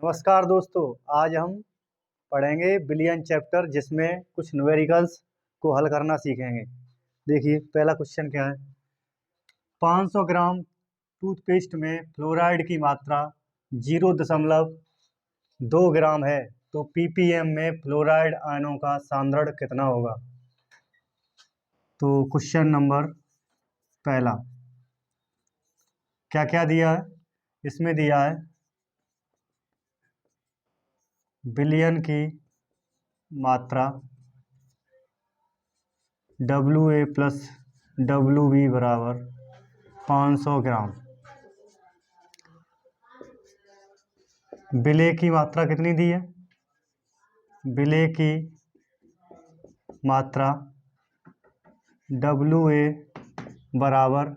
नमस्कार दोस्तों। आज हम पढ़ेंगे बिलियन चैप्टर, जिसमें कुछ न्यूमेरिकल्स को हल करना सीखेंगे। देखिए पहला क्वेश्चन क्या है। 500 ग्राम टूथपेस्ट में फ्लोराइड की मात्रा 0.2 ग्राम है, तो ppm में फ्लोराइड आयनों का सांद्रण कितना होगा। तो क्वेश्चन नंबर पहला क्या क्या दिया है। इसमें दिया है बिलियन की मात्रा WA प्लस WB बराबर 500 ग्राम। विलेय की मात्रा कितनी दी है। विलेय की मात्रा WA बराबर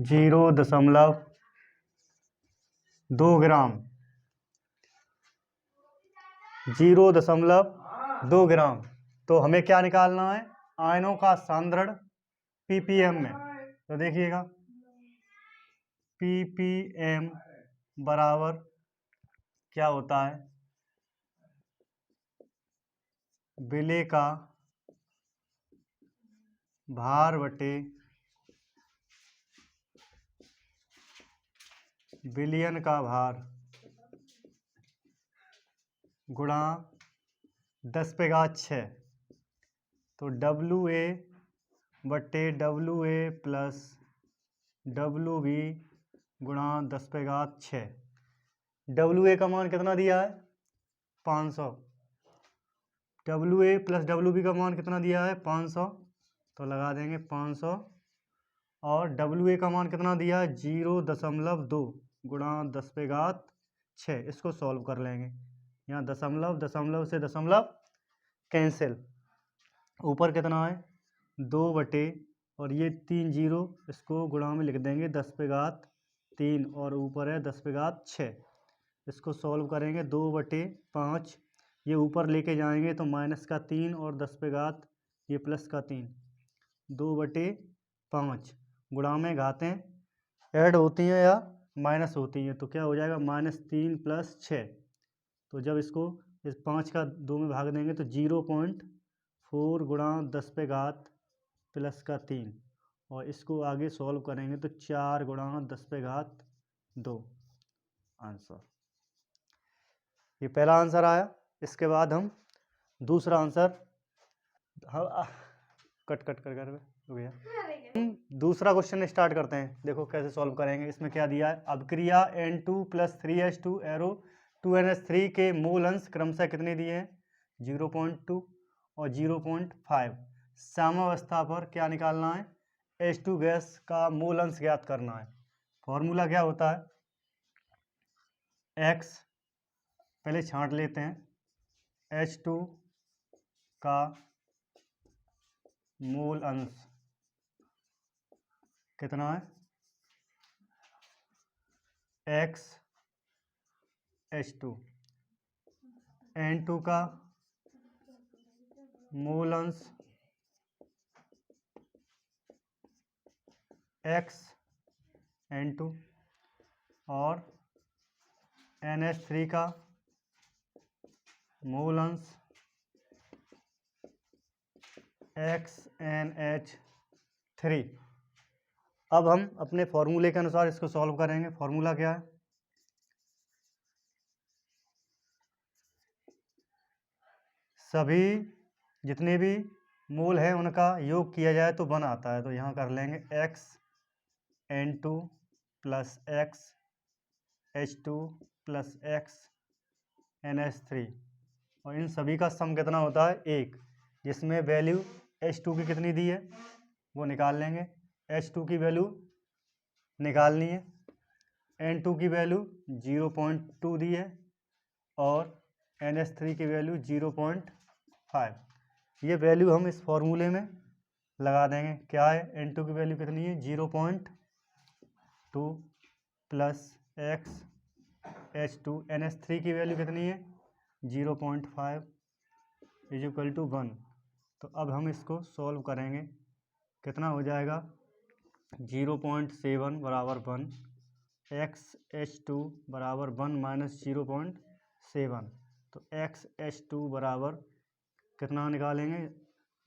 0.2 ग्राम। 0.2 ग्राम। तो हमें क्या निकालना है, आयनों का सांद्रण ppm में। तो देखिएगा ppm बराबर क्या होता है, विलेय का भार बटे बिलियन का भार गुणा 10⁻6। तो WA बटे WA प्लस WB गुणा 10⁻6। WA का मान कितना दिया है 500। WA प्लस WB का मान कितना दिया है 500। तो लगा देंगे 500। और WA का मान कितना दिया है 0.2 गुणा 10⁻6। इसको सॉल्व कर लेंगे। यहाँ दशमलव दशमलव से दशमलव कैंसिल। ऊपर कितना है 2 बटे और ये 3 जीरो, इसको गुणा में लिख देंगे 10⁻3 और ऊपर है 10⁻6। इसको सॉल्व करेंगे 2 बटे 5। ये ऊपर लेके जाएंगे तो माइनस का 3 और 10⁻, ये प्लस का 3। 2 बटे 5 गुणा में घातें ऐड होती हैं या माइनस होती हैं, तो क्या हो जाएगा -3 + 6। तो जब इसको इस 5 का 2 में भाग देंगे तो 0.4 गुणा 10⁻, प्लस का 3। और इसको आगे सॉल्व करेंगे तो 4 गुणा 10⁻2 आंसर। ये पहला आंसर आया। इसके बाद हम दूसरा आंसर कट कर हो गया। दूसरा क्वेश्चन स्टार्ट करते हैं। देखो कैसे सॉल्व करेंगे। इसमें क्या दिया है, अभिक्रिया N2 + 3H2 एरो 2NH3 के मोल अंश क्रमशः कितने दिए हैं 0.2 और 0.5। साम्यावस्था पर क्या निकालना है, H2 गैस का मोल अंश ज्ञात करना है। फॉर्मूला क्या होता है, X पहले छांट लेते हैं, H2 का मोल अंश कितना है X H2। N2 का मोल अंश X N2 और NH3 का मोल अंश XNH3। अब हम अपने फॉर्मूले के अनुसार इसको सॉल्व करेंगे। फॉर्मूला क्या है, सभी जितने भी मोल हैं उनका योग किया जाए तो 1 आता है। तो यहाँ कर लेंगे XN2 + XH2 + XNH3 और इन सभी का सम कितना होता है 1, जिसमें वैल्यू H2 की कितनी दी है वो निकाल लेंगे। H2 की वैल्यू निकालनी है, N2 की वैल्यू 0.2 दी है और NH3 की वैल्यू 0.5। ये वैल्यू हम इस फॉर्मूले में लगा देंगे। क्या है, N2 की वैल्यू कितनी है 0.2 + XH2। NH3 की वैल्यू कितनी है 0.5 = 1। तो अब हम इसको सॉल्व करेंगे। कितना हो जाएगा 0.7 = 1 XH2 बराबर 1 माइनस 0.7। तो XH2 बराबर कितना निकालेंगे,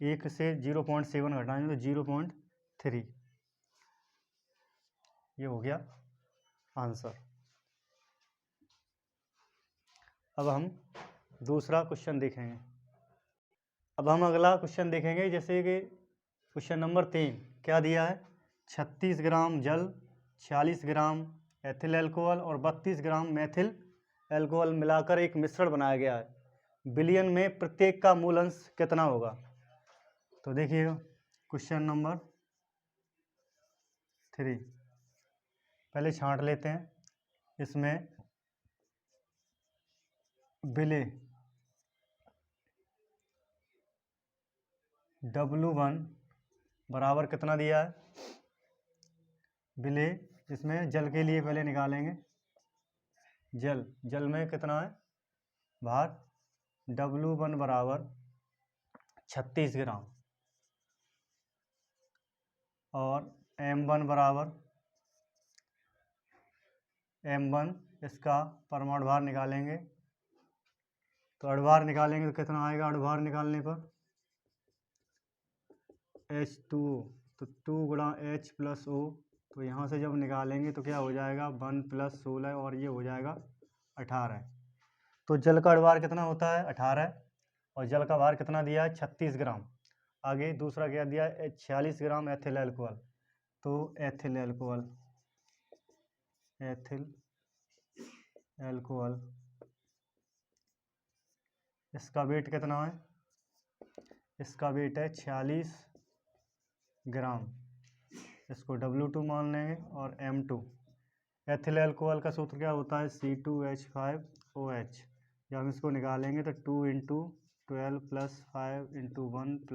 1 से 0.7 घटाएंगे तो 0.3। ये हो गया आंसर। अब हम दूसरा क्वेश्चन देखेंगे। अब हम अगला क्वेश्चन देखेंगे, जैसे कि क्वेश्चन नंबर 3 क्या दिया है, 36 ग्राम जल, 46 ग्राम एथिल एल्कोहल और 32 ग्राम मेथिल एल्कोहल मिलाकर एक मिश्रण बनाया गया है। विलयन में प्रत्येक का मूल अंश कितना होगा। तो देखिएगा क्वेश्चन नंबर 3, पहले छांट लेते हैं। इसमें विलय W1 बराबर कितना दिया है, विलय इसमें जल के लिए पहले निकालेंगे। जल में कितना है भार, W1 बराबर 36 ग्राम और M1 बराबर, M1 इसका परमाणु भार निकालेंगे। तो अणुभार निकालेंगे तो कितना आएगा, अणुभार निकालने पर H2O, तो 2 गुणा H प्लस O, तो यहाँ से जब निकालेंगे तो क्या हो जाएगा 1 + 16 और ये हो जाएगा 18। तो जल का अणुभार कितना होता है 18 और जल का भार कितना दिया है 36 ग्राम। आगे दूसरा क्या दिया है 46 ग्राम एथिल एल्कोहल। तो एथिल एल्कोहल इसका वेट कितना है, इसका वेट है 46 ग्राम, इसको W2 मान लेंगे। और M2 एथिल एल्कोहल का सूत्र क्या होता है C2H5OH। जब हम इसको निकालेंगे तो 2 × 12 + 5 × 1 +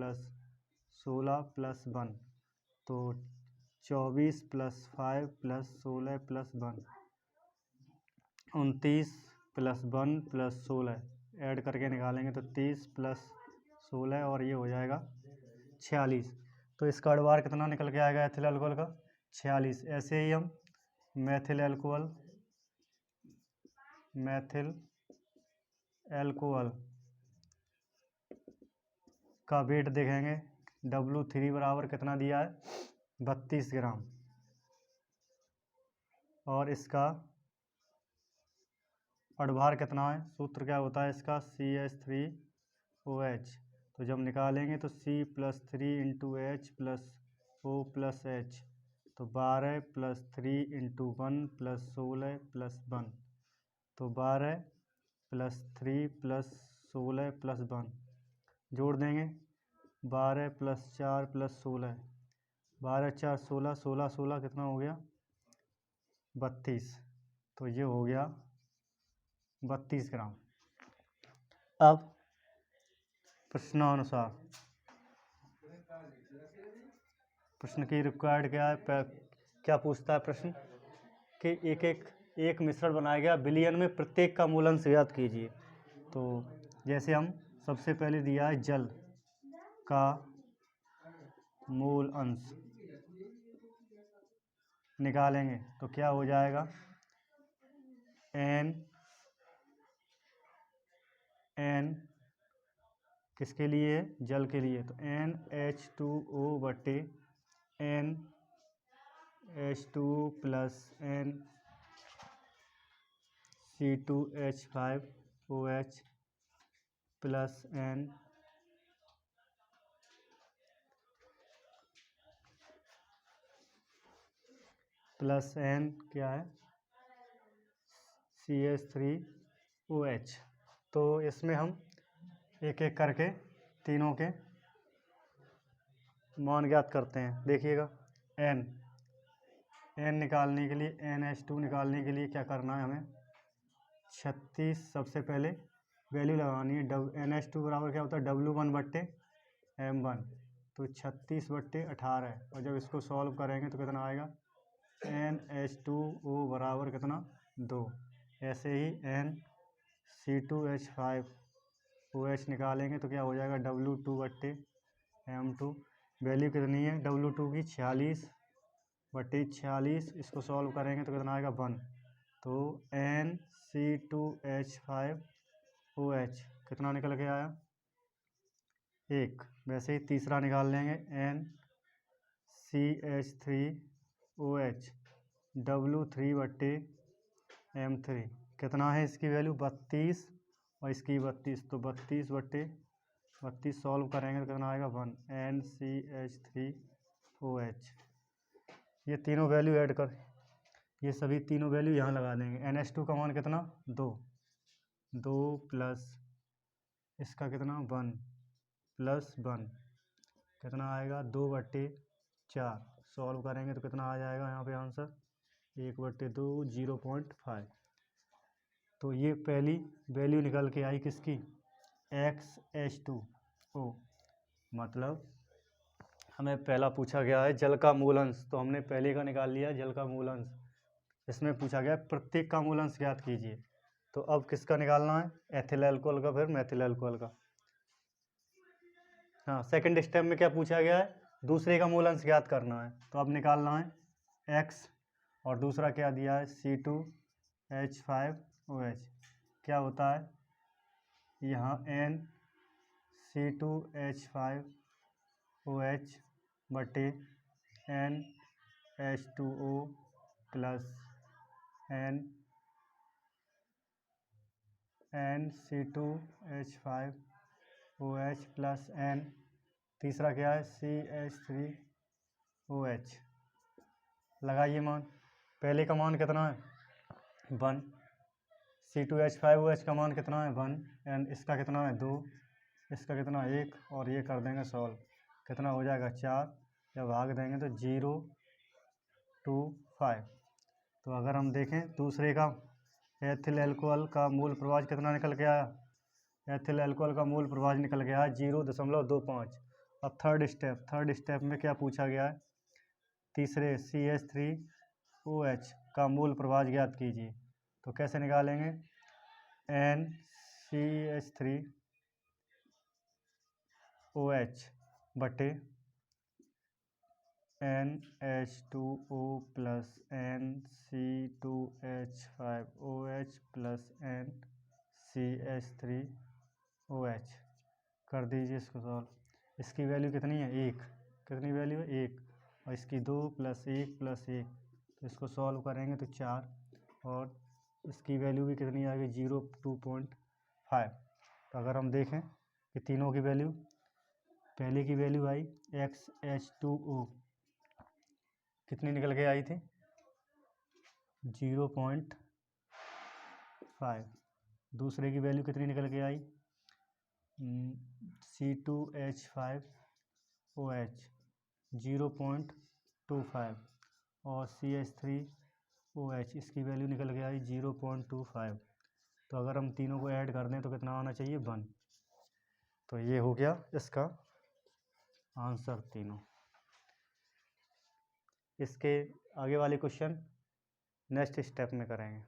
16 + 1, तो 24 + 5 + 16 + 1, 29 + 1 + 16 ऐड करके निकालेंगे तो 30 + 16 और ये हो जाएगा 46। तो इसका अणुभार कितना निकल के आएगा एथिल एल्कोहल का 46। ऐसे ही हम मेथिल एल्कोहल का वेट देखेंगे। W3 बराबर कितना दिया है 32 ग्राम और इसका अणुभार कितना है, सूत्र क्या होता है इसका CH3OH। तो जब निकालेंगे तो C + 3 × H + O + H, तो 12 + 3 × 1 + 16 + 1, तो 12 + 3 + 16 + 1 जोड़ देंगे। 12 + 4 + 16, 12 × 4 = 16, 16 16 कितना हो गया 32। तो ये हो गया 32 ग्राम। अब प्रश्नानुसार प्रश्न की रिक्वायर्ड क्या है, क्या पूछता है प्रश्न कि एक मिश्रण बनाया गया, विलयन में प्रत्येक का मूल अंश ज्ञात कीजिए। तो जैसे हम सबसे पहले दिया है जल का मूल अंश निकालेंगे तो क्या हो जाएगा N किसके लिए, जल के लिए, तो NH2O बटे NH2 + NC2H5OH + N क्या है CH3OH। तो इसमें हम एक एक करके तीनों के मान ज्ञात करते हैं। देखिएगा N निकालने के लिए, NH2 निकालने के लिए क्या करना है हमें 36 सबसे पहले वैल्यू लगानी है। NH2 बराबर क्या होता है W1 बट्टे M1, तो 36 बट्टे 18 और जब इसको सॉल्व करेंगे तो कितना आएगा NH2O बराबर कितना 2। ऐसे ही NC2H5OH निकालेंगे तो क्या हो जाएगा W2 बट्टे M2, वैल्यू कितनी है W2 की 46 बटे 46, इसको सॉल्व करेंगे तो कितना आएगा 1। तो NC2H5OH कितना निकल के आया 1। वैसे ही तीसरा निकाल लेंगे NCH3OH W3/M3 कितना है इसकी वैल्यू 32 और इसकी 32, तो 32/32 सॉल्व करेंगे तो कितना आएगा 1। NCH3OH ये तीनों वैल्यू ऐड कर, ये सभी तीनों वैल्यू यहाँ लगा देंगे। NH2 का मान कितना 2 प्लस इसका कितना 1 प्लस 1 कितना आएगा 2/4 सॉल्व करेंगे तो कितना आ जाएगा यहाँ पे आंसर 1/2 0.5। तो ये पहली वैल्यू निकल के आई किसकी XH2O। मतलब हमें पहला पूछा गया है जल का मूल अंश, तो हमने पहले का निकाल लिया जल का मूल अंश। इसमें पूछा गया प्रत्येक का मूल अंश ज्ञात कीजिए, तो अब किसका निकालना है एथिल अल्कोहल का, फिर मेथिल अल्कोहल का। हाँ सेकंड स्टेप में क्या पूछा गया है दूसरे का मूल अंश ज्ञात करना है, तो अब निकालना है X और दूसरा क्या दिया है C2H5OH। क्या होता है यहाँ NC2H5OH बटे NH2O plus NC2H5OH plus N, तीसरा क्या है CH3OH। लगाइए मान, पहले का मान कितना है 1, C2H5OH का मान कितना है 1, एंड इसका कितना है 2, इसका कितना 1, और ये कर देंगे सॉल्व, कितना हो जाएगा 4, जब भाग देंगे तो 0 2 5। तो अगर हम देखें दूसरे का एथिल अल्कोहल का मूल प्रभाव कितना निकल के आया, एथिल अल्कोहल का मूल प्रभाव निकल गया है 0.25। अब थर्ड स्टेप में क्या पूछा गया है तीसरे CH3OH का मूल प्रभाव ज्ञात कीजिए, तो कैसे निकालेंगे NCH3OH बटे NH2O plus NC2H5OH plus NCH3OH कर दीजिए इसको सॉल्व। इसकी वैल्यू कितनी है 1, कितनी वैल्यू है 1, और इसकी 2 प्लस 1 प्लस 1, तो इसको सॉल्व करेंगे तो 4, और इसकी वैल्यू भी कितनी आ गई 2.5। तो अगर हम देखें कि तीनों की वैल्यू, पहले की वैल्यू आई XH2O कितनी निकल के आई थी 0.5, दूसरे की वैल्यू कितनी निकल के आई C2H5OH 0.25 और CH3OH इसकी वैल्यू निकल के आई 0.25। तो अगर हम तीनों को ऐड कर दें तो कितना आना चाहिए 1। तो ये हो गया इसका आंसर तीनों। इसके आगे वाले क्वेश्चन नेक्स्ट स्टेप में करेंगे।